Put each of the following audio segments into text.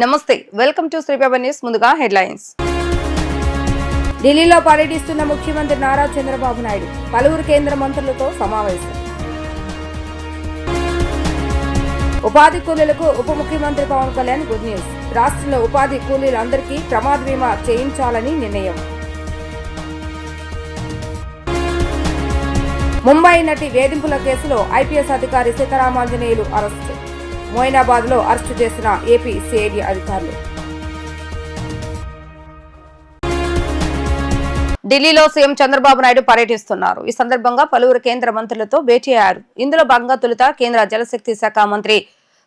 నమస్తే, welcome to Sri Baba news. ముందుగా headlines. ఢిల్లీలో పర్యటిస్తున్న ముఖ్యమంత్రి నారా చంద్రబాబు నాయుడు పలువురు కేంద్ర మంత్రులతో సమావేశం. ఉపాధి కూలీలకు ఉప ముఖ్యమంత్రి పవన్ కళ్యాణ్ గుడ్ న్యూస్. రాష్ట్రంలో ఉపాధి కూలీలందరికీ ప్రమాద బీమా చేయించాలని నిర్ణయం. ముంబై నటి వేధింపుల కేసులో ఐపీఎస్ అధికారి సీతారామాంజనేయులు అరెస్టు. మొయినాబాద్ లో అరెస్టు చేసిన ఏపీ సిఐడి అధికారులు. ఢిల్లీలో సీఎం చంద్రబాబు నాయుడు పర్యటిస్తున్నారు. ఈ సందర్భంగా పలువురు కేంద్ర మంత్రులతో భేటీ అయ్యారు. ఇందులో భాగంగా తొలుత కేంద్ర జలశక్తి శాఖ మంత్రి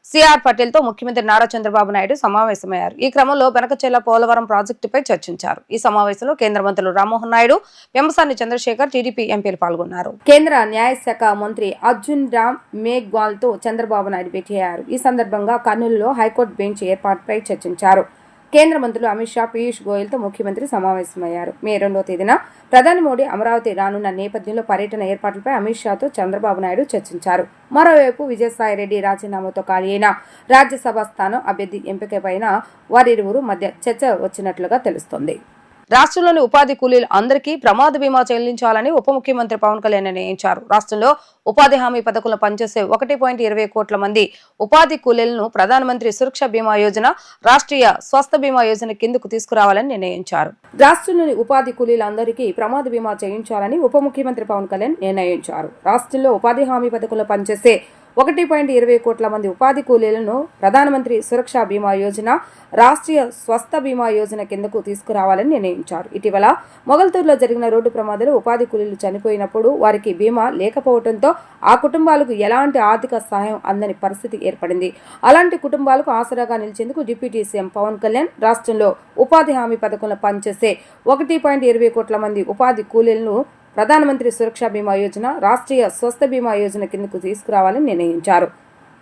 సిఆర్ పటేల్ తో ముఖ్యమంత్రి నారా చంద్రబాబు నాయుడు సమావేశమయ్యారు. ఈ క్రమంలో బనకచెర్ల పోలవరం ప్రాజెక్టుపై చర్చించారు. ఈ సమావేశంలో కేంద్ర మంత్రులు రామ్మోహన్ నాయుడు, పెంబసాని చంద్రశేఖర్, టీడీపీ ఎంపీలు పాల్గొన్నారు. కేంద్ర న్యాయశాఖ మంత్రి అర్జున్ రామ్ మేఘ్వాల్ తో చంద్రబాబు నాయుడు భేటీ అయ్యారు. ఈ సందర్భంగా కర్నూలులో హైకోర్టు బెంచ్ ఏర్పాటుపై చర్చించారు. కేంద్ర మంత్రులు అమిత్ షా, పీయూష్ గోయల్ తో ముఖ్యమంత్రి సమావేశమయ్యారు. మే 2వ తేదీన ప్రధాని మోడీ అమరావతి రానున్న నేపథ్యంలో పర్యటన ఏర్పాట్లపై అమిత్ షాతో చంద్రబాబు నాయుడు చర్చించారు. మరోవైపు విజయసాయిరెడ్డి రాజీనామాతో ఖాళీ అయిన రాజ్యసభ స్థానం అభ్యర్థి ఎంపికపైన వారిరువురు మధ్య చర్చ వచ్చినట్లుగా తెలుస్తోంది. రాష్ట్రంలోని ఉపాధి కూలీలు అందరికీ ప్రమాద బీమా చెల్లించాలని ఉప ముఖ్యమంత్రి పవన్ కళ్యాణ్ నిర్ణయించారు. రాష్ట్రంలో ఉపాధి హామీ పథకంలో పనిచేసే 1.20 కోట్ల మంది ఉపాధి కూలీలను ప్రధానమంత్రి సురక్ష బీమా యోజన, రాష్ట్రీయ స్వాస్థ్య బీమా యోజన కిందకు తీసుకురావాలని నిర్ణయించారు. రాష్ట్రంలోని ఉపాధి కూలీలందరికీ ప్రమాద బీమా చేయించాలని ఉప ముఖ్యమంత్రి పవన్ కళ్యాణ్ నిర్ణయించారు. రాష్ట్రంలో ఉపాధి హామీ పథకంలో పనిచేసే 1.20 కోట్ల మంది ఉపాధి కూలీలను ప్రధానమంత్రి సురక్ష బీమా యోజన, రాష్ట్రీయ స్వస్థ బీమా యోజన కిందకు తీసుకురావాలని నిర్ణయించారు. ఇటీవల మొగల్తూరులో జరిగిన రోడ్డు ప్రమాదంలో ఉపాధి కూలీలు చనిపోయినప్పుడు వారికి బీమా లేకపోవడంతో ఆ కుటుంబాలకు ఎలాంటి ఆర్థిక సహాయం అందని పరిస్థితి ఏర్పడింది. అలాంటి కుటుంబాలకు ఆసరాగా నిలిచేందుకు డిప్యూటీ సీఎం పవన్ కళ్యాణ్ రాష్ట్రంలో ఉపాధి హామీ పథకంలో పనిచేసే 1.20 కోట్ల మంది ఉపాధి కూలీలను ప్రధానమంత్రి సురక్ష బీమా యోజన, రాష్ట్రీయ స్వస్థ బీమా యోజన కిందకు తీసుకురావాలని నిర్ణయించారు.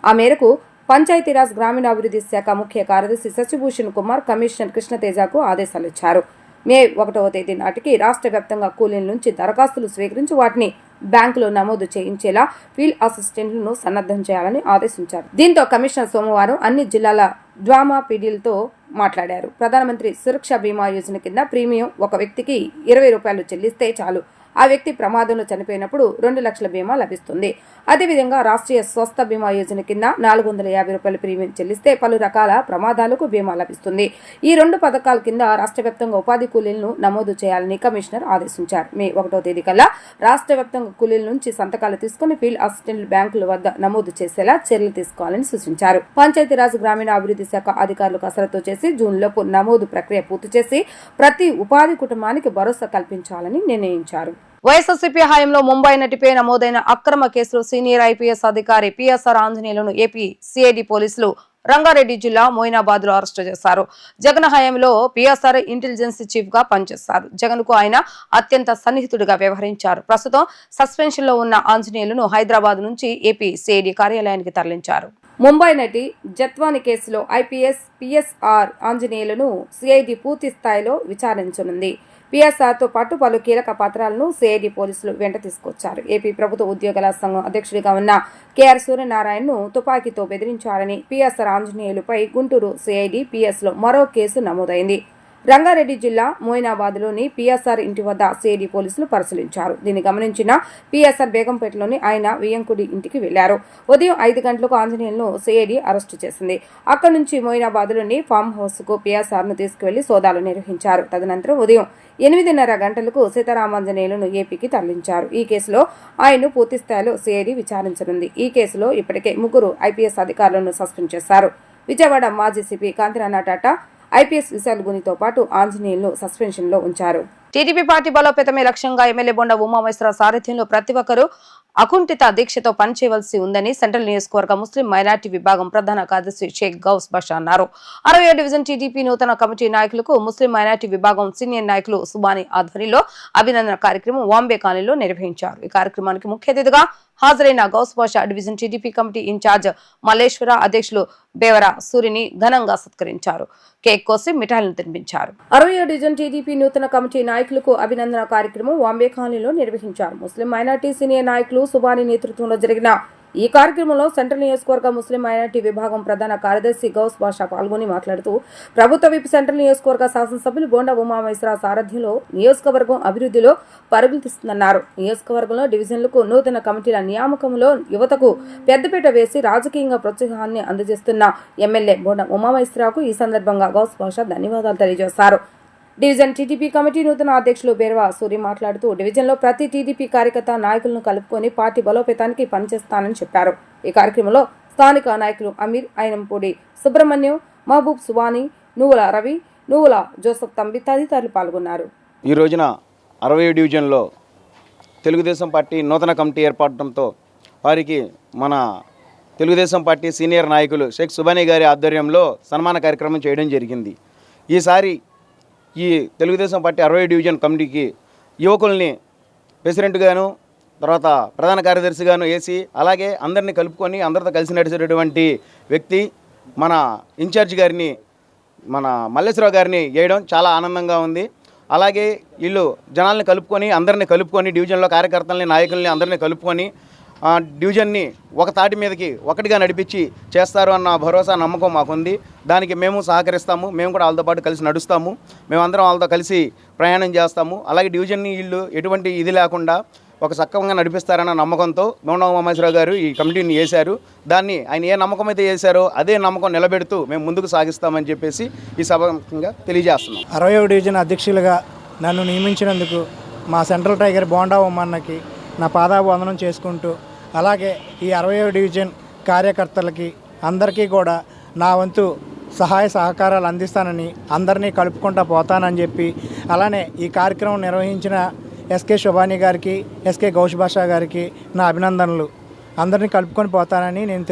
ఆ మేరకు పంచాయతీరాజ్ గ్రామీణాభివృద్ధి శాఖ ముఖ్య కార్యదర్శి శశిభూషణ్ కుమార్ కమిషనర్ కృష్ణతేజకు ఆదేశాలు ఇచ్చారు. మే 1వ తేదీ నాటికి రాష్ట్ర వ్యాప్తంగా కూలీల నుంచి దరఖాస్తులు స్వీకరించి వాటిని బ్యాంకులో నమోదు చేయించేలా ఫీల్డ్ అసిస్టెంట్లను సన్నద్ధం చేయాలని ఆదేశించారు. దీంతో కమిషనర్ సోమవారం అన్ని జిల్లాల డ్వామా పీడీలతో మాట్లాడారు. ప్రధానమంత్రి సురక్ష బీమా యోజన కింద ప్రీమియం ఒక వ్యక్తికి 20 రూపాయలు చెల్లిస్తే చాలు. ఆ వ్యక్తి ప్రమాదంలో చనిపోయినప్పుడు 2 లక్షల బీమా లభిస్తుంది. అదేవిధంగా రాష్ట్రీయ స్వస్థ బీమా యోజన కింద 450 రూపాయల ప్రీమియం చెల్లిస్తే పలు రకాల ప్రమాదాలకు బీమా లభిస్తుంది. ఈ 2 పథకాల కింద రాష్ట్ర వ్యాప్తంగా ఉపాధి కూలీలను నమోదు చేయాలని కమిషనర్ ఆదేశించారు. మే 1వ తేదీ కల్లా రాష్ట్ర వ్యాప్తంగా కూలీల నుంచి సంతకాలు తీసుకుని ఫీల్డ్ అసిస్టెంట్లు బ్యాంకుల వద్ద నమోదు చేసేలా చర్యలు తీసుకోవాలని సూచించారు. పంచాయతీరాజ్ గ్రామీణ అభివృద్ధి శాఖ అధికారులు కసరత్తు చేసి జూన్ లోపు నమోదు ప్రక్రియ పూర్తి చేసి ప్రతి ఉపాధి కుటుంబానికి భరోసా కల్పించాలని నిర్ణయించారు. వైఎస్ఆర్సీపీ హయాంలో ముంబై నటిపై నమోదైన అక్రమ కేసులో సీనియర్ ఐపీఎస్ అధికారి పిఎస్ఆర్ ఆంజనేయులను ఏపీ సిఐడి పోలీసులు రంగారెడ్డి జిల్లా మొయినాబాద్ లో అరెస్టు చేశారు. జగన్ హయాంలో పిఎస్ఆర్ ఇంటెలిజెన్స్ చీఫ్ గా పనిచేస్తారు. జగన్ కు ఆయన అత్యంత సన్నిహితుడిగా వ్యవహరించారు. ప్రస్తుతం సస్పెన్షన్ లో ఉన్న ఆంజనేయులను హైదరాబాద్ నుంచి ఏపీ సిఐడి కార్యాలయానికి తరలించారు. ముంబై నటి జత్వాని కేసులో ఐపీఎస్ పిఎస్ఆర్ ఆంజనేయులను సిఐడి పూర్తి స్థాయిలో విచారించనుంది. పిఎస్ఆర్ తో పాటు పలు కీలక పత్రాలను సిఐడి పోలీసులు వెంట తీసుకొచ్చారు. ఏపీ ప్రభుత్వ ఉద్యోగుల సంఘం అధ్యక్షుడిగా ఉన్న కేఆర్ సూర్యనారాయణను తుపాకీతో బెదిరించారని పిఎస్ఆర్ ఆంజనేయులపై గుంటూరు సిఐడి పిఎస్ లో మరో కేసు నమోదైంది. రంగారెడ్డి జిల్లా మొయినాబాద్ లోని పిఎస్ఆర్ ఇంటి వద్ద సిఐడి పోలీసులు పరిశీలించారు. దీన్ని గమనించిన పిఎస్ఆర్ బేగంపేటలోని ఆయన వియ్యంకుడి ఇంటికి వెళ్లారు. ఉదయం 5 గంటలకు ఆంజనేయులను సిఐడి అరెస్టు చేసింది. అక్కడి నుంచి మొయినాబాద్ లోని ఫామ్ హౌస్ కు పిఎస్ఆర్ ను తీసుకువెళ్లి సోదాలు నిర్వహించారు. తదనంతరం ఉదయం 8:30 గంటలకు సీతారామాంజనేయులను ఏపీకి తరలించారు. ఈ కేసులో ఆయన్ను పూర్తి స్థాయిలో సిఐడి విచారించనుంది. ఈ కేసులో ఇప్పటికే 3 ఐపీఎస్ అధికారులను సస్పెండ్ చేశారు. విజయవాడ మాజీ సిపి కాంతిరాణా టాటా, ఐపీఎస్ విశాల్ గునితో పాటు ఆంజనేయులను సస్పెన్షన్ లో ఉంచారు. టీడీపీ పార్టీ బలోపేతమే లక్ష్యంగా ఎమ్మెల్యే బొండ ఉమామహేశ్వర సారథ్యంలో ప్రతి ఒక్కరూ అకుంఠిత దీక్షతో పనిచేయవలసి ఉందని సెంట్రల్ నియోజకవర్గ ముస్లిం మైనార్టీ విభాగం ప్రధాన కార్యదర్శి షేక్ గౌస్ బాషా అన్నారు. 60వ డివిజన్ టీడీపీ నూతన కమిటీ నాయకులకు ముస్లిం మైనార్టీ విభాగం సీనియర్ నాయకులు సుబాని ఆధ్వర్యంలో అభినందన కార్యక్రమం వాంబే కాలనీలో నిర్వహించారు. ఈ కార్యక్రమానికి ముఖ్య అతిథిగా హాజరైన Ghouse Basha division TDP committee in charge Malleswara, అధ్యక్షులు బేవర సూరిని ఘనంగా సత్కరించారు. కేక్ కోసి మిఠాయిలను తినిపించారు. 60వ డివిజన్ టీడీపీ నూతన కమిటీ నాయకులకు అభినందన కార్యక్రమం వాంబే కాలనీలో నిర్వహించారు. ముస్లిం మైనార్టీ సీనియర్ నాయకులు సుబాని నేతృత్వంలో జరిగిన ఈ కార్యక్రమంలో సెంట్రల్ నియోజకవర్గ ముస్లిం మైనార్టీ విభాగం ప్రధాన కార్యదర్శి గౌస్ బాషా పాల్గొని మాట్లాడుతూ ప్రభుత్వ విప్ సెంట్రల్ నియోజకవర్గ శాసనసభ్యులు బోండా ఉమామహేశ్వర సారథ్యంలో నియోజకవర్గం అభివృద్ధిలో పరుగులు తీస్తుందన్నారు. నియోజకవర్గంలో డివిజన్లకు నూతన కమిటీల నియామకంలో యువతకు పెద్దపీట వేసి రాజకీయంగా ప్రోత్సాహాన్ని అందజేస్తున్న ఎమ్మెల్యే బోండా ఉమామహేశ్వరకు ఈ సందర్భంగా గౌస్ బాషా ధన్యవాదాలు తెలియజేశారు. డివిజన్ టీడీపీ కమిటీ నూతన అధ్యక్షులు బేర్వా సూరి మాట్లాడుతూ డివిజన్లో ప్రతి టీడీపీ కార్యకర్త నాయకులను కలుపుకొని పార్టీ బలోపేతానికి పనిచేస్తానని చెప్పారు. ఈ కార్యక్రమంలో స్థానిక నాయకులు అమీర్, ఐనంపూడి సుబ్రహ్మణ్యం, మహబూబ్ సుబాని, నువ్వుల రవి, నువ్వుల జోసఫ్ తంబి తదితరులు పాల్గొన్నారు. ఈ రోజున 60 డివిజన్లో తెలుగుదేశం పార్టీ నూతన కమిటీ ఏర్పడటంతో వారికి మన తెలుగుదేశం పార్టీ సీనియర్ నాయకులు షేక్ సుబానీ గారి ఆధ్వర్యంలో సన్మాన కార్యక్రమం చేయడం జరిగింది. ఈసారి ఈ తెలుగుదేశం పార్టీ 60 డివిజన్ కమిటీకి యువకుల్ని ప్రెసిడెంట్గాను, తర్వాత ప్రధాన కార్యదర్శిగాను వేసి అలాగే అందరినీ కలుపుకొని అందరితో కలిసి నడిచేటటువంటి వ్యక్తి మన ఇన్ఛార్జ్ గారిని, మన మల్లేశ్వరరావు గారిని వేయడం చాలా ఆనందంగా ఉంది. అలాగే వీళ్ళు జనాల్ని కలుపుకొని అందరినీ కలుపుకొని డివిజన్లో కార్యకర్తల్ని, నాయకుల్ని అందరినీ కలుపుకొని డివిజన్ని ఒక తాటి మీదకి ఒకటిగా నడిపించి చేస్తారు అన్న భరోసా, నమ్మకం మాకుంది. దానికి మేము సహకరిస్తాము. మేము కూడా వాళ్ళతో పాటు కలిసి నడుస్తాము. మేమందరం వాళ్ళతో కలిసి ప్రయాణం చేస్తాము. అలాగే డివిజన్ని వీళ్ళు ఎటువంటి ఇది లేకుండా ఒక సక్రమంగా నడిపిస్తారన్న నమ్మకంతో బోండా ఉమామహేశ్వరరావు గారు ఈ కమిటీని వేశారు. దాన్ని ఆయన ఏ నమ్మకం అయితే వేశారో అదే నమ్మకం నిలబెడుతూ మేము ముందుకు సాగిస్తామని చెప్పేసి ఈ సభగా తెలియజేస్తున్నాం. 60వ డివిజన్ అధ్యక్షులుగా నన్ను నియమించినందుకు మా సెంట్రల్ టైగర్ బోండా ఉమ్మన్నకి నా పాదాభివందనం చేసుకుంటూ, అలాగే ఈ 60వ డివిజన్ కార్యకర్తలకి అందరికీ కూడా నా వంతు సహాయ సహకారాలు అందిస్తానని, అందరినీ కలుపుకుంటూ పోతానని చెప్పి, అలానే ఈ కార్యక్రమం నిర్వహించిన ఎస్కే సుబానీ గారికి, ఎస్కే గౌస్ బాషా గారికి నా అభినందనలు. అందరినీ కలుపుకొని పోతానని నేను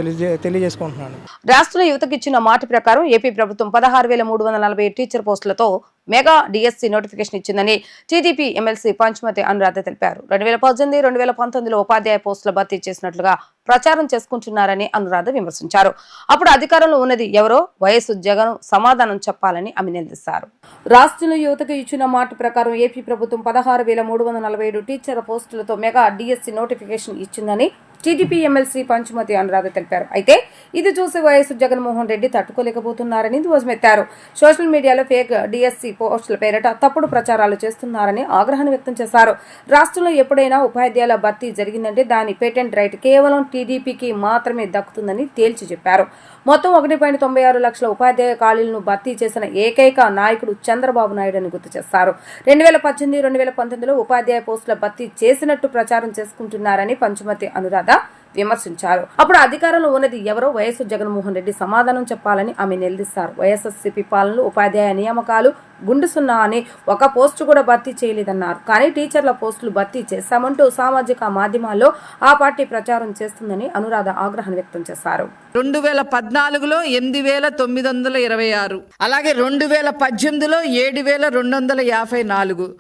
తెలియజేసుకుంటున్నాను. రాష్ట్ర యువతకు ఇచ్చిన మాట ప్రకారం ఏపీ ప్రభుత్వం 16,340 టీచర్ పోస్టులతో మెగా డిఎస్సి నోటిఫికేషన్ ఇచ్చిందని టీడీపీ ఎమ్మెల్సీ పంచమతి అనురాధ తెలిపారు. 2018-2019లో ఉపాధ్యాయ పోస్టుల భర్తీ చేసినట్లుగా ప్రచారం చేసుకుంటున్నారని అనురాధ విమర్శించారు. అప్పుడు అధికారంలో ఉన్నది ఎవరో వైఎస్ జగన్ సమాధానం చెప్పాలని ఆమె నిలదీశారు. రాష్ట్రంలో యువతకు ఇచ్చిన మాట ప్రకారం ఏపీ ప్రభుత్వం 16,347 టీచర్ పోస్టులతో మెగా డిఎస్సి నోటిఫికేషన్ ఇచ్చిందని టీడీపీ ఎమ్మెల్సీ పంచమతి అనురాధ తెలిపారు. అయితే ఇది చూసి వైఎస్ జగన్మోహన్ రెడ్డి తట్టుకోలేకపోతున్నారని ధ్వజమెత్తారు. సోషల్ మీడియాలో ఫేక్ డిఎస్సి పోస్టుల పేరిట తప్పుడు ప్రచారాలు చేస్తున్నారని ఆగ్రహాన్ని వ్యక్తం చేశారు. రాష్ట్రంలో ఎప్పుడైనా ఉపాధ్యాయుల భర్తీ జరిగిందంటే దాని పేటెంట్ రైట్ కేవలం టీడీపీకి మాత్రమే దక్కుతుందని తేల్చి చెప్పారు. మొత్తం 1.96 లక్షల ఉపాధ్యాయ ఖాళీలను భర్తీ చేసిన ఏకైక నాయకుడు చంద్రబాబు నాయుడు అని గుర్తు చేశారు. 2018-2019లో ఉపాధ్యాయ పోస్టుల భర్తీ చేసినట్టు ప్రచారం చేసుకుంటున్నారని పంచమతి అనురాధ విమర్శించారు. అప్పుడు అధికారంలో ఉన్నది ఎవరో వైఎస్ జగన్మోహన్ రెడ్డి సమాధానం చెప్పాలని ఆమె నిలదీశారు. వైఎస్ఆర్సీపీ పాలనలో ఉపాధ్యాయ నియామకాలు గుండు సున్నా అని ఒక పోస్టు కూడా భర్తీ చేయలేదన్నారు. కానీ టీచర్ల పోస్టులు భర్తీ చేశామంటూ సామాజిక మాధ్యమాల్లో ఆ పార్టీ ప్రచారం చేస్తుందని అనురాధ ఆగ్రహం వ్యక్తం చేశారు. 2014లో 8,926, అలాగే 2018లో 7,254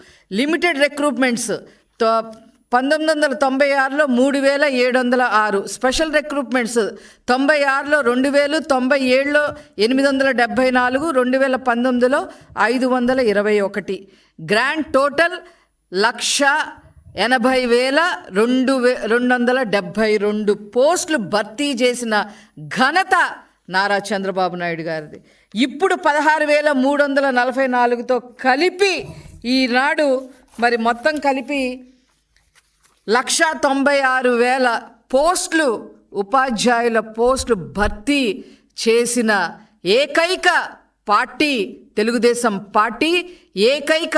లిమిటెడ్ రిక్రూట్మెంట్స్. 1996లో 3,706 స్పెషల్ రిక్రూట్మెంట్స్, 96లో 2,000, 97లో 874, 2019లో 521. గ్రాండ్ టోటల్ 1,80,272 పోస్టులు భర్తీ చేసిన ఘనత నారా చంద్రబాబు నాయుడు గారిది. ఇప్పుడు 16,344తో కలిపి ఈనాడు మరి మొత్తం కలిపి 1,96,000 పోస్టులు ఉపాధ్యాయుల పోస్టులు భర్తీ చేసిన ఏకైక పార్టీ తెలుగుదేశం పార్టీ, ఏకైక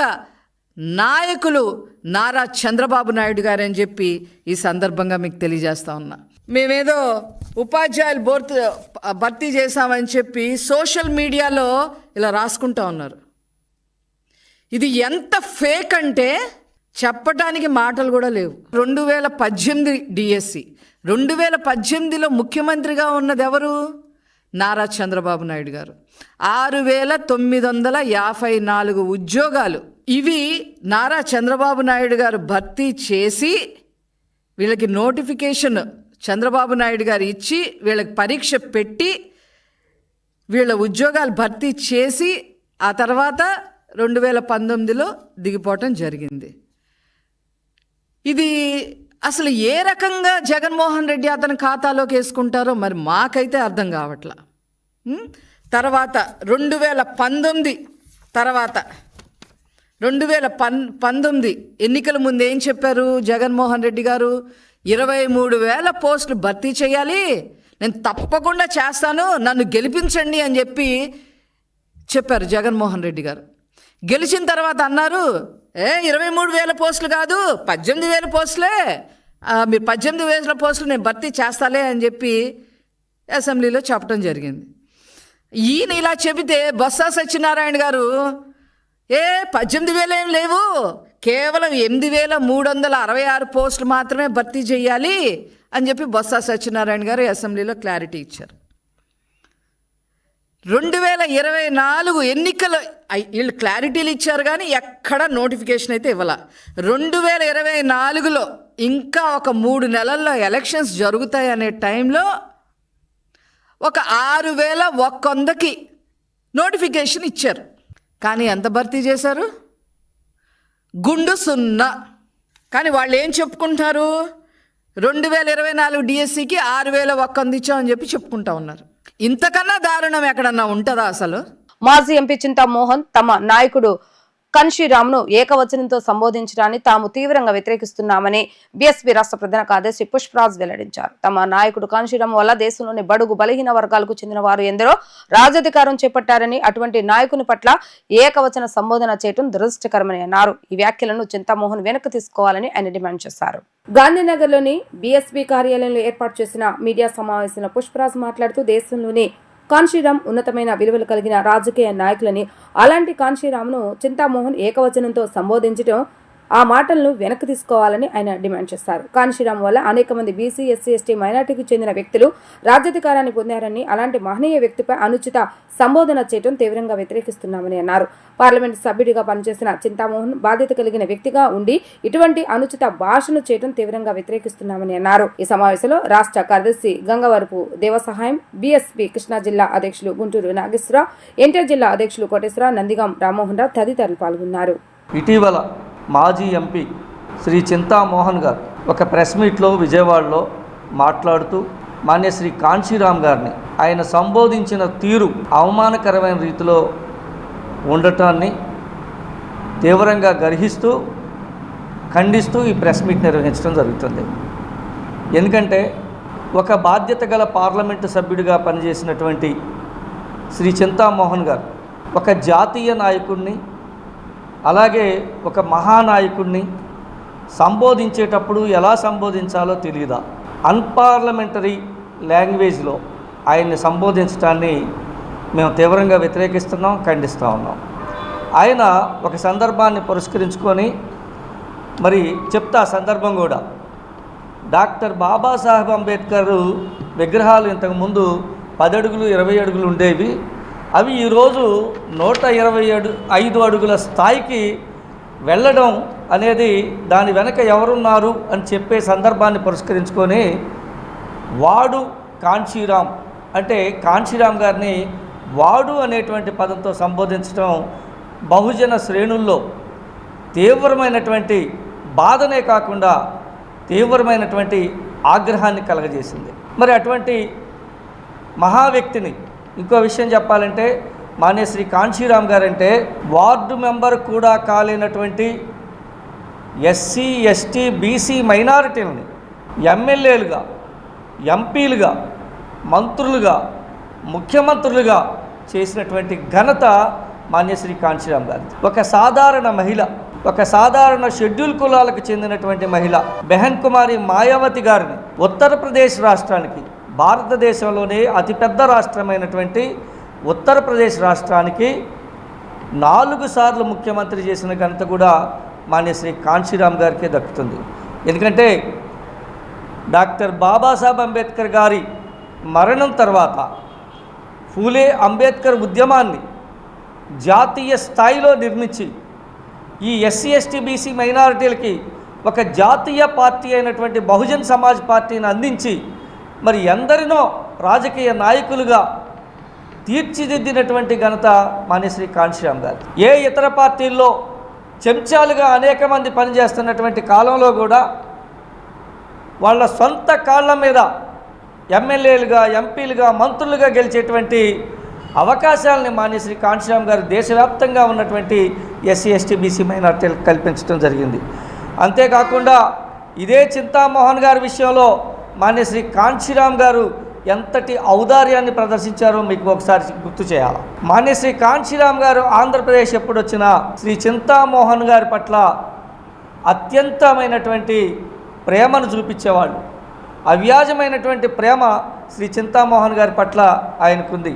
నాయకులు నారా చంద్రబాబు నాయుడు గారు అని చెప్పి ఈ సందర్భంగా మీకు తెలియజేస్తా ఉన్నా. మేమేదో ఉపాధ్యాయులు భర్తీ చేశామని చెప్పి సోషల్ మీడియాలో ఇలా రాసుకుంటా ఉన్నారు. ఇది ఎంత ఫేక్ అంటే చెప్పటానికి మాటలు కూడా లేవు. 2018 డిఎస్సి, 2018లో ముఖ్యమంత్రిగా ఉన్నది ఎవరు? నారా చంద్రబాబు నాయుడు గారు. 6,954 ఉద్యోగాలు ఇవి నారా చంద్రబాబు నాయుడు గారు భర్తీ చేసి, వీళ్ళకి నోటిఫికేషన్ చంద్రబాబు నాయుడు గారు ఇచ్చి, వీళ్ళకి పరీక్ష పెట్టి, వీళ్ళ ఉద్యోగాలు భర్తీ చేసి ఆ తర్వాత 2019లో దిగిపోవటం జరిగింది. ఇది అసలు ఏ రకంగా జగన్మోహన్ రెడ్డి అతని ఖాతాలోకి వేసుకుంటారో మరి మాకైతే అర్థం కావట్లా. తర్వాత 2019 తర్వాత 2019 ఎన్నికల ముందు ఏం చెప్పారు జగన్మోహన్ రెడ్డి గారు? 23,000 పోస్టులు భర్తీ చేయాలి, నేను తప్పకుండా చేస్తాను, నన్ను గెలిపించండి అని చెప్పారు జగన్మోహన్ రెడ్డి గారు. గెలిచిన తర్వాత అన్నారు 23,000 పోస్టులు కాదు 18,000 పోస్టులే, మీరు 18,000 పోస్టులు నేను భర్తీ చేస్తాలే అని చెప్పి అసెంబ్లీలో చెప్పడం జరిగింది. ఈయన ఇలా చెబితే బొత్స సత్యనారాయణ గారు 18,000 ఏం లేవు, కేవలం 8,366 పోస్టులు మాత్రమే భర్తీ చేయాలి అని చెప్పి బొత్స సత్యనారాయణ గారు అసెంబ్లీలో క్లారిటీ ఇచ్చారు. 2024 ఎన్నికలు వీళ్ళు క్లారిటీలు ఇచ్చారు కానీ ఎక్కడ నోటిఫికేషన్ అయితే ఇవ్వాల. 2024లో ఇంకా ఒక 3 నెలల్లో ఎలక్షన్స్ జరుగుతాయనే టైంలో ఒక 6,100కి నోటిఫికేషన్ ఇచ్చారు. కానీ ఎంత భర్తీ చేశారు? గుండు 0. కానీ వాళ్ళు ఏం చెప్పుకుంటారు? 2024 డిఎస్సికి 6,100 ఇచ్చామని చెప్పి చెప్పుకుంటా ఉన్నారు. ఇంతకన్నా దారుణం ఎక్కడన్నా ఉంటుందా అసలు? మాజీ ఎంపీ చింతామోహన్ తమ నాయకుడు కన్షీరామ్ను ఏకవచనంతో సంబోధించడాన్ని తాము తీవ్రంగా వ్యతిరేకిస్తున్నామని బీఎస్పీ రాష్ట్ర ప్రధాన కార్యదర్శి పుష్పరాజ్ వెల్లడించారు. తమ నాయకుడు కన్షీరామ్ వల్ల దేశంలోని బడుగు బలహీన వర్గాలకు చెందిన వారు ఎందరో రాజధికారం చేపట్టారని, అటువంటి నాయకుని పట్ల ఏకవచన సంబోధన చేయడం దురదృష్టకరమని అన్నారు. ఈ వ్యాఖ్యలను చింతామోహన్ వెనక్కి తీసుకోవాలని ఆయన డిమాండ్ చేశారు. గాంధీనగర్లోని బీఎస్పీ కార్యాలయంలో ఏర్పాటు చేసిన మీడియా సమావేశంలో పుష్పరాజ్ మాట్లాడుతూ దేశంలోని కాన్షీరామ్ ఉన్నతమైన విలువలు కలిగిన రాజకీయ నాయకులని, అలాంటి కాన్షీరామ్ను చింతామోహన్ ఏకవచనంతో సంబోధించడం, ఆ మాటలను వెనక్కి తీసుకోవాలని ఆయన డిమాండ్ చేశారు. కాన్షీరామ్ వల్ల అనేక మంది బీసీ, ఎస్సీ, ఎస్టీ మైనార్టీకి చెందిన వ్యక్తులు రాజ్యాధికారాన్ని పొందారని, అలాంటి మహనీయ వ్యక్తిపై అనుచిత సంబోధన చేయడం తీవ్రంగా వ్యతిరేకిస్తున్నామని అన్నారు. పార్లమెంట్ సభ్యుడిగా పనిచేసిన చింతామోహన్ బాధ్యత కలిగిన వ్యక్తిగా ఉండి ఇటువంటి అనుచిత భాషను చేయడం తీవ్రంగా వ్యతిరేకిస్తున్నామని అన్నారు. ఈ సమావేశంలో రాష్ట్ర కార్యదర్శి గంగవరపు దేవసహాయం, బీఎస్పీ కృష్ణా జిల్లా అధ్యక్షులు గుంటూరు నాగేశ్వరరావు, ఎన్టీఆర్ జిల్లా అధ్యక్షులు కోటేశ్వరరావు, నందిగాం రామ్మోహన్ రావు తదితరులు పాల్గొన్నారు. ఇటీవల మాజీ ఎంపీ శ్రీ చింతామోహన్ గారు ఒక ప్రెస్ మీట్లో విజయవాడలో మాట్లాడుతూ మాన్య శ్రీ కాన్షీరామ్ గారిని ఆయన సంబోధించిన తీరు అవమానకరమైన రీతిలో ఉండటాన్ని తీవ్రంగా గర్హిస్తూ ఖండిస్తూ ఈ ప్రెస్ మీట్ నిర్వహించడం జరుగుతుంది. ఎందుకంటే ఒక బాధ్యత గల పార్లమెంటు సభ్యుడిగా పనిచేసినటువంటి శ్రీ చింతామోహన్ గారు ఒక జాతీయ నాయకుడిని, అలాగే ఒక మహానాయకుడిని సంబోధించేటప్పుడు ఎలా సంబోధించాలో తెలియదా? అన్పార్లమెంటరీ లాంగ్వేజ్లో ఆయన్ని సంబోధించడాన్ని మేము తీవ్రంగా వ్యతిరేకిస్తున్నాం, ఖండిస్తూ ఉన్నాం. ఆయన ఒక సందర్భాన్ని పురస్కరించుకొని మరి చెప్తా సందర్భం కూడా డాక్టర్ బాబాసాహెబ్ అంబేద్కర్ విగ్రహాలు ఇంతకుముందు 10 అడుగులు 20 అడుగులు ఉండేవి, అవి ఈరోజు 125 అడుగుల స్థాయికి వెళ్ళడం అనేది దాని వెనక ఎవరున్నారు అని చెప్పే సందర్భాన్ని పురస్కరించుకొని వాడు కాన్షీరామ్ అంటే కాన్షీరామ్ గారిని వాడు అనేటువంటి పదంతో సంబోధించడం బహుజన శ్రేణుల్లో తీవ్రమైనటువంటి బాధనే కాకుండా తీవ్రమైనటువంటి ఆగ్రహాన్ని కలగజేసింది. మరి అటువంటి మహా వ్యక్తిని ఇంకో విషయం చెప్పాలంటే మాన్య శ్రీ కాన్షీరామ్ గారంటే వార్డు మెంబర్ కూడా కాలేనటువంటి ఎస్సీ, ఎస్టీ, బీసీ మైనారిటీలని ఎమ్మెల్యేలుగా, ఎంపీలుగా, మంత్రులుగా, ముఖ్యమంత్రులుగా చేసినటువంటి ఘనత మాన్య శ్రీ కాన్షీరామ్ గారి. ఒక సాధారణ మహిళ, ఒక సాధారణ షెడ్యూల్ కులాలకు చెందినటువంటి మహిళ బెహన్ కుమారి మాయావతి గారిని ఉత్తరప్రదేశ్ రాష్ట్రానికి, భారతదేశంలోనే అతిపెద్ద రాష్ట్రమైనటువంటి ఉత్తరప్రదేశ్ రాష్ట్రానికి 4 సార్లు ముఖ్యమంత్రి చేసిన ఘనత కూడా మాన్య శ్రీ కాన్షీరామ్ గారికే దక్కుతుంది. ఎందుకంటే డాక్టర్ బాబాసాహెబ్ అంబేద్కర్ గారి మరణం తర్వాత ఫూలే అంబేద్కర్ ఉద్యమాన్ని జాతీయ స్థాయిలో నిర్మించి ఈ ఎస్సీ, ఎస్టీ, బీసీ మైనారిటీలకి ఒక జాతీయ పార్టీ అయినటువంటి బహుజన్ సమాజ్ పార్టీని అందించి మరి ఎందరినో రాజకీయ నాయకులుగా తీర్చిదిద్దినటువంటి ఘనత మాన్య శ్రీ కాన్షీరామ్ గారు. ఏ ఇతర పార్టీల్లో చెంచాలుగా అనేక మంది పనిచేస్తున్నటువంటి కాలంలో కూడా వాళ్ళ సొంత కాళ్ళ మీద ఎమ్మెల్యేలుగా, ఎంపీలుగా, మంత్రులుగా గెలిచేటువంటి అవకాశాలని మాన్యశ్రీ కాంశీరామ్ గారు దేశవ్యాప్తంగా ఉన్నటువంటి ఎస్సీ, ఎస్టీ, బీసీ మైనార్టీలకు కల్పించడం జరిగింది. అంతేకాకుండా ఇదే చింతామోహన్ గారి విషయంలో మాన్యశ్రీ కాంశీరామ్ గారు ఎంతటి ఔదార్యాన్ని ప్రదర్శించారో మీకు ఒకసారి గుర్తు చేయాలి. మాన్యశ్రీ కాంశీరామ్ గారు ఆంధ్రప్రదేశ్ ఎప్పుడు వచ్చినా శ్రీ చింతామోహన్ గారి పట్ల అత్యంతమైనటువంటి ప్రేమను చూపించేవాళ్ళు. అవ్యాజమైనటువంటి ప్రేమ శ్రీ చింతామోహన్ గారి పట్ల ఆయనకుంది.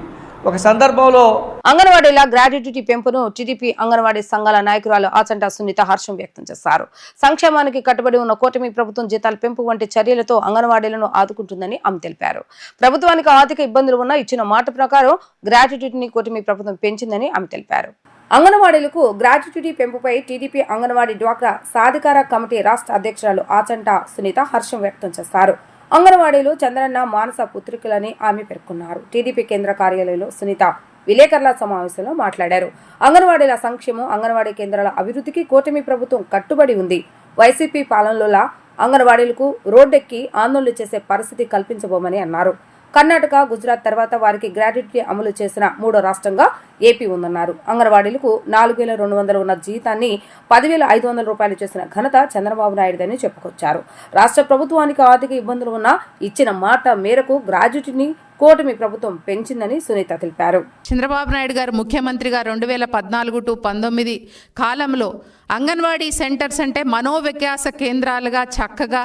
ఒక సందర్భంలో అంగన్వాడీల గ్రాడ్యుటీ పెంపును టీడీపీ అంగన్వాడీ సంఘాల నాయకురాలు ఆచంట సునీత హర్షం వ్యక్తం చేశారు. సంక్షేమానికి కట్టుబడి ఉన్న కూటమి ప్రభుత్వం జీతాల పెంపు వంటి చర్యలతో అంగన్వాడీలను ఆదుకుంటుందని ఆమె తెలిపారు. ప్రభుత్వానికి ఆర్థిక ఇబ్బందులు ఉన్నా ఇచ్చిన మాట ప్రకారం గ్రాడ్యుటీని కూటమి ప్రభుత్వం పెంచిందని ఆమె తెలిపారు. అంగన్వాడీలకు గ్రాట్యుటీ పెంపుపై టీడీపీ అంగన్వాడీ డ్వాక్రా సాధికార కమిటీ రాష్ట్ర అధ్యక్షురాలు ఆచంట సునీత హర్షం వ్యక్తం చేశారు. అంగన్వాడీలు చంద్రన్న మానస పుత్రికలని ఆమె పేర్కొన్నారు. టీడీపీ కేంద్ర కార్యాలయంలో సునీత విలేకరుల సమావేశంలో మాట్లాడారు. అంగన్వాడీల సంక్షేమం, అంగన్వాడీ కేంద్రాల అభివృద్ధికి కూటమి ప్రభుత్వం కట్టుబడి ఉంది. వైసీపీ పాలనలో అంగన్వాడీలకు రోడ్డెక్కి ఆందోళన చేసే పరిస్థితి కల్పించబోమని అన్నారు. కర్ణాటక, గుజరాత్ తర్వాత వారికి గ్రాట్యుటీ అమలు చేసిన మూడో రాష్ట్రంగా ఏపీ ఉందన్నారు. అంగన్వాడీలకు 4,200 ఉన్న జీతాన్ని 10,500 రూపాయలు చేసిన ఘనత చంద్రబాబు నాయుడుదని చెప్పుకొచ్చారు. రాష్ట్ర ప్రభుత్వానికి ఆర్థిక ఇబ్బందులు ఉన్నా ఇచ్చిన మాట మేరకు గ్రాట్యుటీని కూటమి ప్రభుత్వం పెంచిందని సునీత తెలిపారు. చంద్రబాబు నాయుడు గారు ముఖ్యమంత్రిగా 2014-19 కాలంలో అంగన్వాడీ సెంటర్స్ అంటే మనోవికాస కేంద్రాలుగా చక్కగా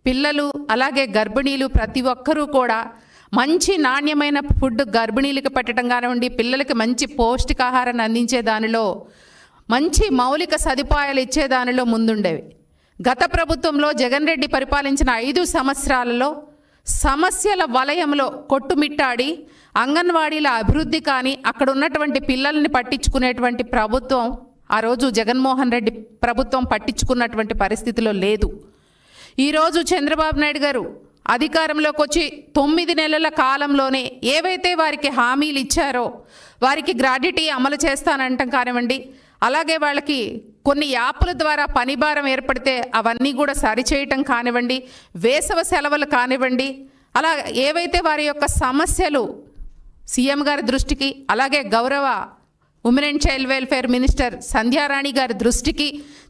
పిల్లలు అలాగే గర్భిణీలు ప్రతి ఒక్కరూ కూడా మంచి నాణ్యమైన ఫుడ్ గర్భిణీలకు పెట్టడం కానివ్వండి, పిల్లలకి మంచి పౌష్టికాహారాన్ని అందించే దానిలో మంచి మౌలిక సదుపాయాలు ఇచ్చే దానిలో ముందుండేవి. గత ప్రభుత్వంలో జగన్ రెడ్డి పరిపాలించిన 5 సంవత్సరాలలో సమస్యల వలయంలో కొట్టుమిట్టాడి అంగన్వాడీల అభివృద్ధి కానీ అక్కడ ఉన్నటువంటి పిల్లల్ని పట్టించుకునేటువంటి ప్రభుత్వం ఆ రోజు జగన్మోహన్ రెడ్డి ప్రభుత్వం పట్టించుకున్నటువంటి పరిస్థితిలో లేదు. ఈరోజు చంద్రబాబు నాయుడు గారు అధికారంలోకి వచ్చి 9 నెలల కాలంలోనే ఏవైతే వారికి హామీలు ఇచ్చారో వారికి గ్రాడ్యుటీ అమలు చేస్తానంటాం కానివ్వండి, అలాగే వాళ్ళకి కొన్ని యాప్ల ద్వారా పని భారం ఏర్పడితే అవన్నీ కూడా సరిచేయటం కానివ్వండి, వేసవ సెలవులు కానివ్వండి, అలా ఏవైతే వారి యొక్క సమస్యలు సీఎం గారి దృష్టికి అలాగే గౌరవ women and child welfare minister Sandhyarani గారి దృష్టికి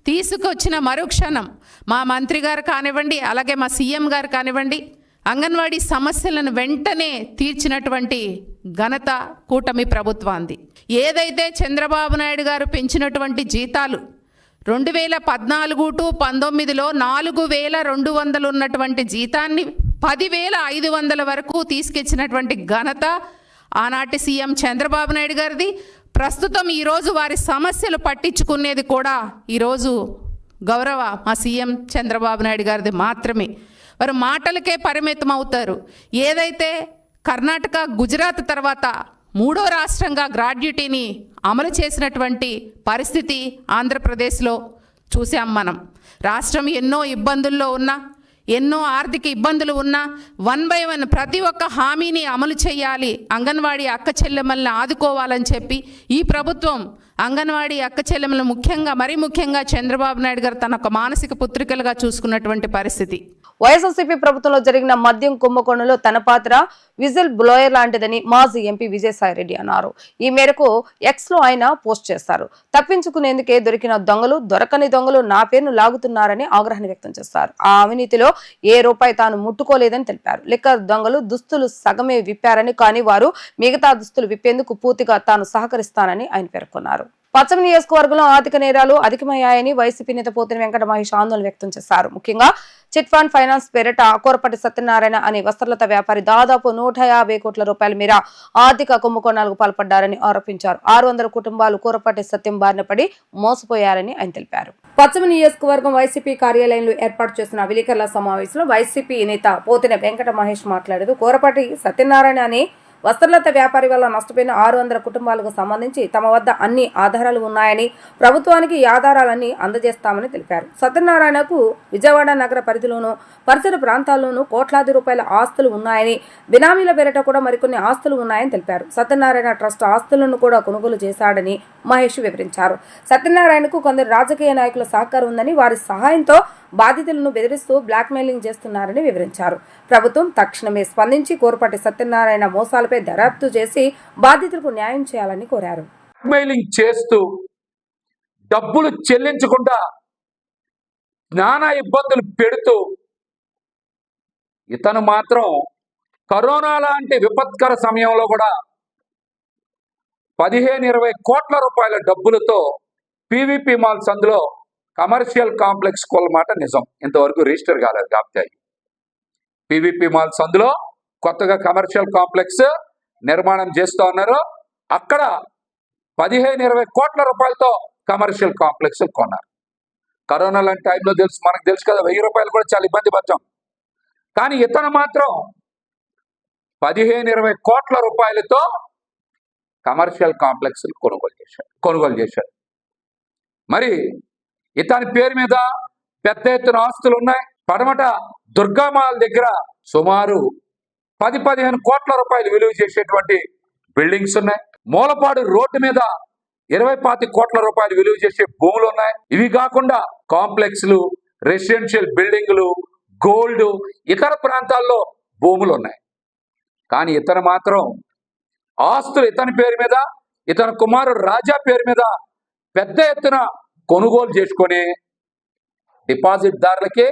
తీసుకొచ్చిన మరుక్షణం మా మంత్రి గారు కానివ్వండి అలాగే మా సీఎం గారు కానివ్వండి అంగన్వాడీ సమస్యలను వెంటనే తీర్చినటువంటి ఘనత కూటమి ప్రభుత్వాన్ని. ఏదైతే చంద్రబాబు నాయుడు గారు పెంచినటువంటి జీతాలు 2014-19లో 4,200 ఉన్నటువంటి జీతాన్ని 10,500 వరకు తీసుకొచ్చినటువంటి ఘనత ఆనాటి సీఎం చంద్రబాబు నాయుడు గారిది. ప్రస్తుతం ఈరోజు వారి సమస్యలు పట్టించుకునేది కూడా ఈరోజు గౌరవ మా సీఎం చంద్రబాబు నాయుడు గారిది మాత్రమే. వారు మాటలకే పరిమితం అవుతారు. ఏదైతే కర్ణాటక, గుజరాత్ తర్వాత మూడో రాష్ట్రంగా గ్రాడ్యుటీని అమలు చేసినటువంటి పరిస్థితి ఆంధ్రప్రదేశ్లో చూసాం మనం. రాష్ట్రం ఎన్నో ఇబ్బందుల్లో ఉన్నా, ఎన్నో ఆర్థిక ఇబ్బందులు ఉన్నా 1 by 1 ప్రతి ఒక్క హామీని అమలు చేయాలి, అంగన్వాడీ అక్క చెల్లెమ్మల్ని ఆదుకోవాలని చెప్పి ఈ ప్రభుత్వం అంగన్వాడీ అక్క చెల్లెమ్మలు మరీ ముఖ్యంగా చంద్రబాబు నాయుడు గారు తన ఒక మానసిక పుత్రికలుగా చూసుకున్నటువంటి పరిస్థితి. వైఎస్ఆర్సీపీ ప్రభుత్వంలో జరిగిన మద్యం కుంభకోణంలో తన పాత్ర విజిల్ బ్లోయర్ లాంటిదని మాజీ ఎంపీ విజయసాయిరెడ్డి అన్నారు. ఈ మేరకు ఎక్స్ లో ఆయన పోస్ట్ చేశారు. తప్పించుకునేందుకే దొరికిన దొంగలు, దొరకని దొంగలు నా పేరును లాగుతున్నారని ఆగ్రహాన్ని వ్యక్తం చేశారు. ఆ అవినీతిలో ఏ రూపాయి తాను ముట్టుకోలేదని తెలిపారు. లిక్కర్ దొంగలు దుస్తులు సగమే విప్పారని, కానీ వారు మిగతా దుస్తులు విప్పేందుకు పూర్తిగా తాను సహకరిస్తానని ఆయన పేర్కొన్నారు. పశ్చిమ నియోజకవర్గంలో ఆర్థిక నేరాలు అధికమయ్యాయని వైసీపీ నేత పోతిన వెంకట మహేష్ ఆందోళన వ్యక్తం చేశారు. ముఖ్యంగా చిట్ ఫండ్ ఫైనాన్స్ పేరిట కోరపటి సత్యనారాయణ అనే వస్త్రలత వ్యాపారి దాదాపు 150 కోట్ల రూపాయల మేర ఆర్థిక కుంభకోణాలకు పాల్పడ్డారని ఆరోపించారు. 600 కుటుంబాలు కోరపటి సత్యం బారిన పడి మోసపోయారని ఆయన తెలిపారు. పశ్చిమ నియోజకవర్గం వైసీపీ కార్యాలయంలో ఏర్పాటు చేసిన విలేకరుల సమావేశంలో వైసీపీ నేత పోతిన వెంకట మహేష్ మాట్లాడుతూ కోరపటి సత్యనారాయణ అనే వస్త్రలత వ్యాపారి వల్ల నష్టపోయిన 600 కుటుంబాలకు సంబంధించి తమ వద్ద అన్ని ఆధారాలు ఉన్నాయని, ప్రభుత్వానికి ఈ ఆధారాలన్నీ అందజేస్తామని తెలిపారు. సత్యనారాయణకు విజయవాడ నగర పరిధిలోనూ పరిసర ప్రాంతాల్లోనూ కోట్లాది రూపాయల ఆస్తులు ఉన్నాయని, బినామీల పేరిట కూడా మరికొన్ని ఆస్తులు ఉన్నాయని తెలిపారు. సత్యనారాయణ ట్రస్ట్ ఆస్తులను కూడా కొనుగోలు చేశాడని, మహేష్ వివరించారు. సత్యనారాయణకు కొందరు రాజకీయ నాయకుల సహకారం ఉందని, వారి సహాయంతో బాధితులను బెదిరిస్తూ బ్లాక్మెయిలింగ్ చేస్తున్నారని వివరించారు. ప్రభుత్వం తక్షణమే స్పందించి కోరపాటి సత్యనారాయణ మోసాలపై దర్యాప్తు చేసి బాధితులకు న్యాయం చేయాలని కోరారు. బ్లాక్మెయిలింగ్ చేస్తూ డబ్బులు చెల్లించకుండా నానా ఇబ్బందులు పెడుతూ ఇతను మాత్రం కరోనా లాంటి విపత్కర సమయంలో కూడా 15-20 కోట్ల రూపాయల డబ్బులతో పీవీపీ మాల్స్ అందులో కమర్షియల్ కాంప్లెక్స్ కొన్నమాట నిజం. ఇంతవరకు రిజిస్టర్ కాలేదు కాబట్టి పీవీపీ మాల్స్ అందులో కొత్తగా కమర్షియల్ కాంప్లెక్స్ నిర్మాణం చేస్తూ ఉన్నారు. అక్కడ 15-20 కోట్ల రూపాయలతో కమర్షియల్ కాంప్లెక్స్ కొన్నారు. కరోనా లాంటి టైంలో మనకు తెలుసు కదా, 1000 రూపాయలు కూడా చాలా ఇబ్బంది పడ్డాం. కానీ ఇతను మాత్రం 15-20 కోట్ల రూపాయలతో కమర్షియల్ కాంప్లెక్స్ కొనుగోలు చేశాడు. మరి ఇతని పేరు మీద పెద్ద ఎత్తున ఆస్తులు ఉన్నాయి. పడమట దుర్గామాల్ దగ్గర సుమారు 10-15 కోట్ల రూపాయలు విలువ చేసేటువంటి బిల్డింగ్స్ ఉన్నాయి. మూలపాడు రోడ్డు మీద 20-25 కోట్ల రూపాయలు విలువ చేసే భూములు ఉన్నాయి. ఇవి కాకుండా కాంప్లెక్స్లు, రెసిడెన్షియల్ బిల్డింగులు, గోల్డ్, ఇతర ప్రాంతాల్లో భూములు ఉన్నాయి. కానీ ఇతను మాత్రం ఆస్తులు ఇతని పేరు మీద, ఇతని కుమారుడు రాజా పేరు మీద పెద్ద ఎత్తున కొనుగోలు చేసుకొని డిపాజిట్దారులకి,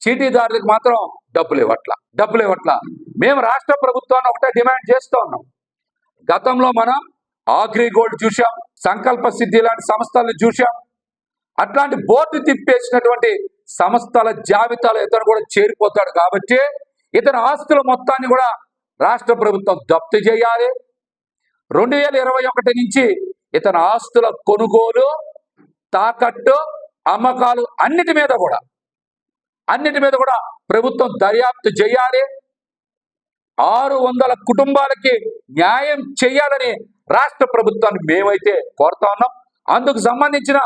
చీటీదారులకు మాత్రం డబ్బులు ఇవ్వట్ల. మేము రాష్ట్ర ప్రభుత్వాన్ని ఒకటే డిమాండ్ చేస్తూ ఉన్నాం. గతంలో మనం ఆగ్రి గోల్డ్ చూసాం, సంకల్ప సిద్ధి లాంటి సంస్థలను చూసాం. అట్లాంటి బోర్డు తిప్పేసినటువంటి సంస్థల జాబితాలో ఇతను కూడా చేరిపోతాడు. కాబట్టి ఇతని ఆస్తుల మొత్తాన్ని కూడా రాష్ట్ర ప్రభుత్వం జప్తు చేయాలి. 2021 నుంచి ఇతని ఆస్తుల కొనుగోలు, తాకట్టు, అమ్మకాలు అన్నిటి మీద కూడా ప్రభుత్వం దర్యాప్తు చేయాలి. 600 కుటుంబాలకి న్యాయం చేయాలని రాష్ట్ర ప్రభుత్వాన్ని మేమైతే కోరుతా ఉన్నాం. అందుకు సంబంధించిన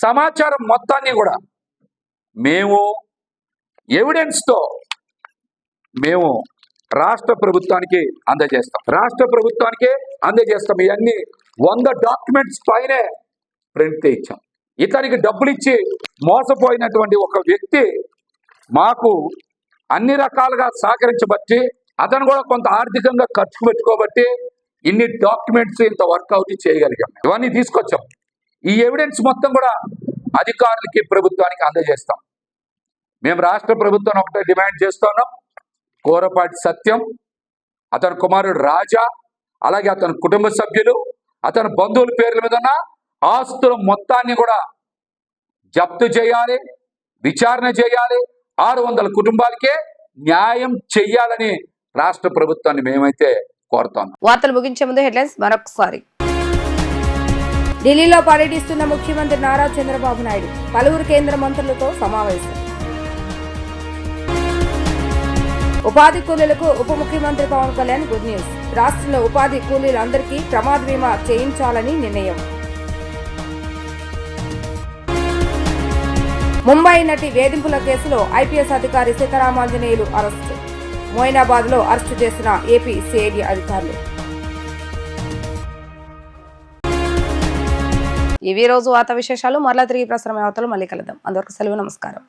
సమాచారం మొత్తాన్ని కూడా మేము ఎవిడెన్స్తో మేము రాష్ట్ర ప్రభుత్వానికి అందజేస్తాం. ఇవన్నీ 100 డాక్యుమెంట్స్ పైనే ప్రింట్ ఇచ్చాం. ఇతనికి డబ్బులు ఇచ్చి మోసపోయినటువంటి ఒక వ్యక్తి మాకు అన్ని రకాలుగా సహకరించబట్టి, అతను కూడా కొంత ఆర్థికంగా ఖర్చు పెట్టుకోబట్టి ఇన్ని డాక్యుమెంట్స్ ఇంత వర్కౌట్ చేయగలిగాం. ఇవన్నీ తీసుకొచ్చాం. ఈ ఎవిడెన్స్ మొత్తం కూడా అధికారులకి, ప్రభుత్వానికి అందజేస్తాం. మేము రాష్ట్ర ప్రభుత్వం ఒకటే డిమాండ్ చేస్తున్నాం. కోరపాటి సత్యం, అతని కుమారుడు రాజా, అలాగే అతని కుటుంబ సభ్యులు, అతని బంధువుల పేర్ల మీద ఉన్న ఆస్తుల మొత్తాన్ని కూడా జప్తు చేయాలి, విచారణ చేయాలి. 600 కుటుంబాలకే న్యాయం చెయ్యాలని రాష్ట్ర ప్రభుత్వాన్ని మేమైతే కోరుతాం. వార్తలు ముగించే ముందు హెడ్లైన్స్ మరొకసారి. ఢిల్లీలో పర్యటిస్తున్న ముఖ్యమంత్రి నారా చంద్రబాబు నాయుడు పలువురు కేంద్ర మంత్రులతో సమావేశం. ఉపాధి కూలీలకు ఉప ముఖ్యమంత్రి పవన్ కళ్యాణ్ గుడ్ న్యూస్. రాష్ట్రంలో ఉపాధి కూలీలందరికీ ప్రమాద బీమా చేయించాలని నిర్ణయం. ముంబై నటి వేధింపుల కేసులో ఐపీఎస్ అధికారి సీతారామాంజనేయులు అరెస్టు. మోయినాబాద్ లో అరెస్టు చేసిన ఏపీ సిఐడి అధికారులు. ఇవి రోజు వార్తా విశేషాలు. మరలా తిరిగి ప్రసారం వార్తలు మళ్ళీ కలుద్దాం. అందరికీ సెలవు. నమస్కారం.